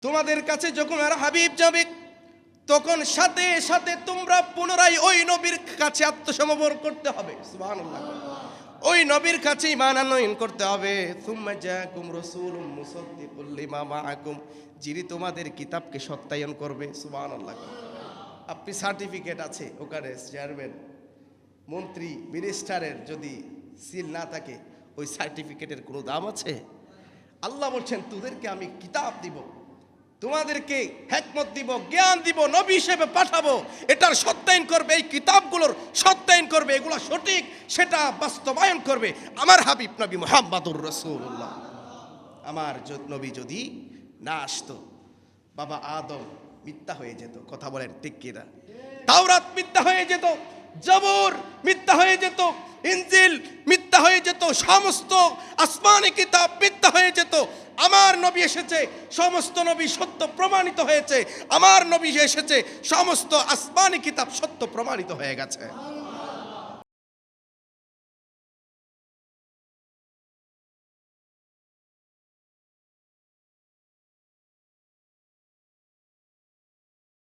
তোমাদের কাছে যখন আর হাবিব যাবে তখন সাথে সাথে তোমরা পুনরায় ওই নবীর কাছে আত্মসমর্পণ করতে হবে। সুবহানাল্লাহ। ওই নবীর কাছে ঈমান আনয়ন করতে হবে। সুম্মা জাআকুম রাসূলুম মুসাদ্দিকুল লিমা মাআকুম, যিনি তোমাদের কিতাবকে সত্যায়ন করবে। সুবহানাল্লাহ। আপনি সার্টিফিকেট আছে ওখানে চেয়ারম্যান মন্ত্রী মিনিস্টারের যদি সিল না থাকে ওই সার্টিফিকেটের কোনো দাম আছে? আল্লাহ বলছেন তোদেরকে আমি কিতাব দিব, তোমাদেরকে হিকমত দিব, জ্ঞান দিব, নবী হিসেবে পাঠাবো, এটার সত্যায়ন করবে, এই কিতাবগুলোর সত্যায়ন করবে, এগুলো সঠিক সেটা বাস্তবায়ন করবে আমার হাবিব নবী মুহাম্মদুর রাসূলুল্লাহ। আমার নবী যদি না আসতো বাবা আদম মিথ্যা হয়ে যেত। কথা বলেন ঠিক কিনা? তাওরাত মিথ্যা হয়ে যেত, জবুর মিথ্যা হয়ে যেত, ইনজিল মিথ্যা হয়ে যেত, সমস্ত আসমানি কিতাব মিথ্যা হয়ে যেত। আমার নবী এসেছে, সমস্ত নবী সত্য প্রমাণিত হয়েছে। আমার নবী এসেছে, সমস্ত আসমানি কিতাব সত্য প্রমাণিত হয়ে গেছে।